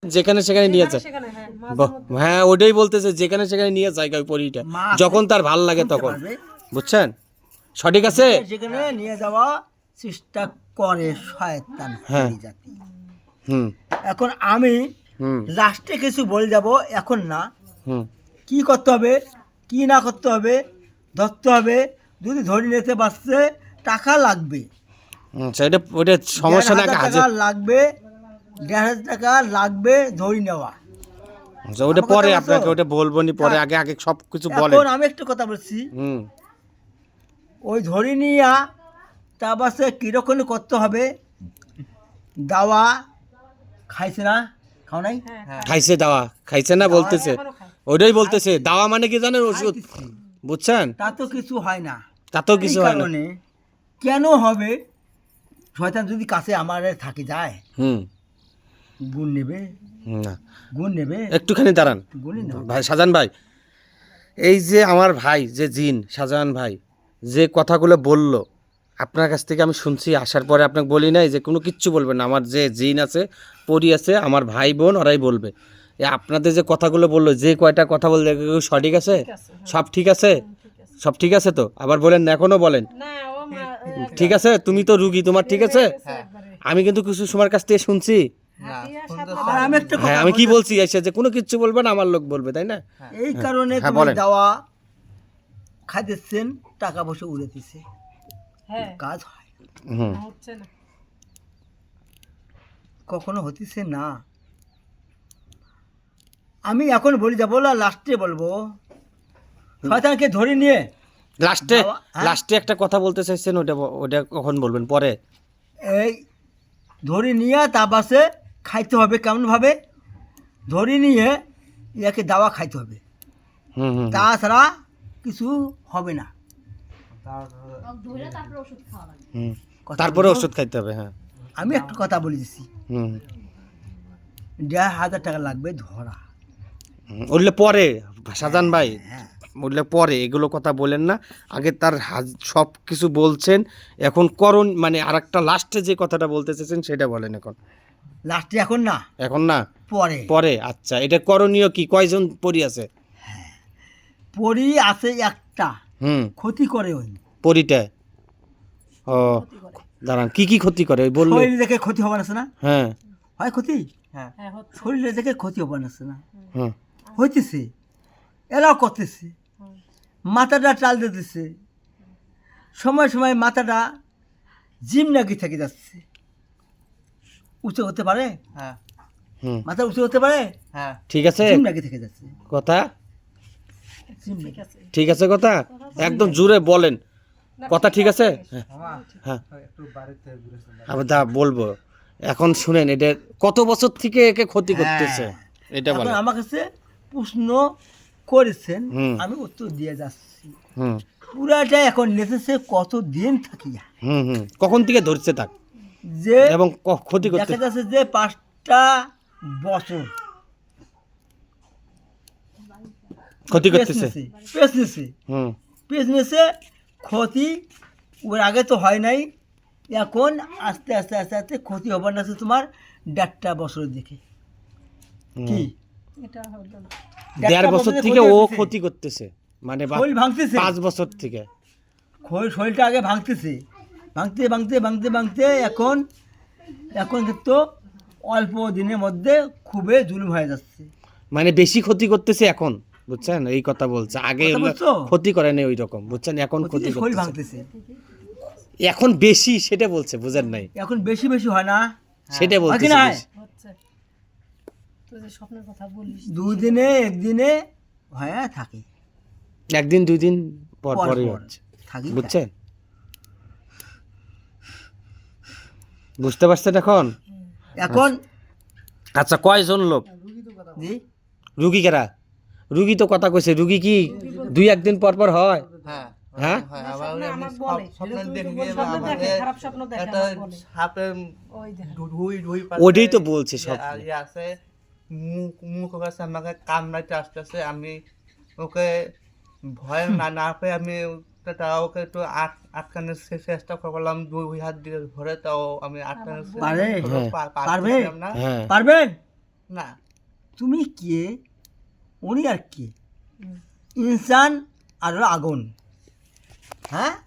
যেখানে সেখানে নিয়ে যায়। হ্যাঁ ওটাই বলতেছে, যেখানে সেখানে নিয়ে যায় ওই পরীটা, যখন তার ভাল লাগে তখন। বুঝছেন? সঠিক আছে। যেখানে নিয়ে যাওয়া চেষ্টা করে শয়তান জাতি। এখন আমি লাস্টে কিছু বলে যাব, এখন না। কি করতে হবে, কি না করতে হবে, ধরতে হবে। যদি ধরে নিতে পারছে টাকা লাগবে, সেটা ওটা সমস্যা না, টাকা লাগবে, 1,500 টাকা লাগবে ধরে নেওয়া। ওটা পরে আপনাকে ওটা বলবো নি, পরে আগে আগে সব কিছু বলেন। এখন আমি একটা কথা বলছি, ওই ধরে নিয়া তা বাসে কীরকম করতে হবে। দাওয়া খাইছে না, খাও নাই? খাইছে, দাওয়া খাইছে না বলতেছে, ওইটাই বলতেছে। দাওয়া মানে কি জানেন? ওষুধ। বুঝছেন? তা তো কিছু হয় না, তা তো কিছু হয় না। কেন হবে? শয়তান যদি কাছে আমার থাকি যায়, গুণ নেবে না, গুণ নেবে। একটুখানি দাঁড়ান ভাই, শাহজাহান ভাই। এই যে আমার ভাই যে জিন, শাহজাহান ভাই যে কথাগুলো বলল আপনার কাছ থেকে আমি শুনছি, আসার পরে আপনাকে বলি নাই যে কোনো কিচ্ছু বলবেন না, আমার যে জিন আছে, পরি আছে, আমার ভাই বোন ওরাই বলবে। আপনাদের যে কথাগুলো বললো, যে কয়টা কথা বললে সঠিক আছে? সব ঠিক আছে? সব ঠিক আছে তো? আবার বলেন না, এখনো বলেন ঠিক আছে? তুমি তো রুগী, তোমার ঠিক আছে? আমি কিন্তু কিছু সময়ের কাছ থেকে শুনছি। হ্যাঁ, আমি কি বলছি এসে যে কোনো কিচ্ছু বলবে না, আমার লোক বলবে, তাই না? এই কারণে দাওয়া খাইতেছেন, টাকা পয়সা উড়েতেছে, কাজ হয় না, কখনো হতেছে না। আমি এখন বলি যাবো না, লাস্টে বলবো। শয়তানকে ধরে নিয়ে লাস্টে একটা কথা বলতে চাইছেন, ওটা ওটা কখন বলবেন? পরে। এই ধরে নিয়ে তা বাসে খাইতে হবে। কেমনভাবে ধরে নিয়ে ইয়াকে দাওয়া খাইতে হবে, তাছাড়া কিছু হবে না। তারপরে ওষুধ খাইতে হবে। হ্যাঁ, আমি একটা কথা বলে দিচ্ছি, 1,500 টাকা লাগবে ধরা। বললে পরে শাহজাহান ভাই, বললে পরে এগুলো কথা বলেন না, আগে তার সব কিছু বলছেন, এখন করণ মানে আর একটা লাস্টে যে কথাটা বলতে চেয়েছেন সেটা বলেন। এখন লাস্টে এখন না, এখন না, পরে। পরে। আচ্ছা, এটা করণীয় কি? কয়জন পরি আছে? পরি আছে একটা, ক্ষতি করে ওই পরিটা। ও দাঁড়ান, কি কি ক্ষতি করে বললে? শরীর দেখে ক্ষতি হবে না? হ্যাঁ, হয় ক্ষতি। শরীরে দেখে ক্ষতি হবে না, হইতেছে, এরাও করতেছে, মাথাটা টাল দিতেছে, সময় সময় মাথাটা জিম নাকি থেকে যাচ্ছে, উঁচু হতে পারে, মাথা উঁচু হতে পারে, ঠিক আছে, জিম নাকি থেকে যাচ্ছে কথা ঠিক আছে, কথা একদম জোরে বলেন, কথা ঠিক আছে? হ্যাঁ, আবার দা বলবো। এখন শুনেন, এটা কত বছর থেকে একে ক্ষতি করতেছে এটা বলেন। আমার কাছে প্রশ্ন করেছেন, আমি উত্তর দিয়ে যাচ্ছি। পুরাটা এখন নেচেছে কত দিন থাকি, কখন থেকে ধরছে তাক, যে এবং ক্ষতি করতে দেখা যাচ্ছে যে 5টা বছর ক্ষতি করতেছে, পেছনেছে ক্ষতি। ওর আগে তো হয় নাই, এখন আস্তে আস্তে আস্তে আস্তে ক্ষতি হবার না তোমার 1.5 বছরের দিকে। কি 1.5 বছর থেকে ও ক্ষতি করতেছে, মানে 5 বছর থেকে শরীরটা আগে ভাঙতেছে, ভাঙতে ভাঙতে ভাঙতে ভাঙতে এখন কিন্তু অল্প দিনের মধ্যে খুবই জুলুম হয়ে যাচ্ছে, মানে বেশি ক্ষতি করতেছে এখন। বুঝছেন? এই কথা বলছে, আগে ক্ষতি করে নাই ওই রকম, বুঝছেন? এখন ক্ষতি ভাঙতেছে, এখন বেশি, সেটা বলছে, বুঝেন নাই? এখন বেশি বেশি হয় না, সেটা বলছে। দুদিনে একদিনে হয় থাকে, একদিন 2 দিন পর পরই হচ্ছে, বুঝছেন? বুঝতে পারছেন এখন? আচ্ছা, কয়জন লোক রুগী কারা? রুগী তো কথা কইছে, রুগী কি 2-1 দিন পর পর হয়? হ্যাঁ, ওটাই তো বলছে, সব মুখ কাছে আমাকে কামড়াইতে আসতেছে, আমি ওকে ভয় না পেয়ে আমি ওকে একটু আটকানোর চেষ্টা করলাম, 2 হাত দিয়ে ধরে, তাও আমি আটকানোর পারবেন? না। তুমি কে, উনি আর কে? ইনসান আর হলো আগুন। হ্যাঁ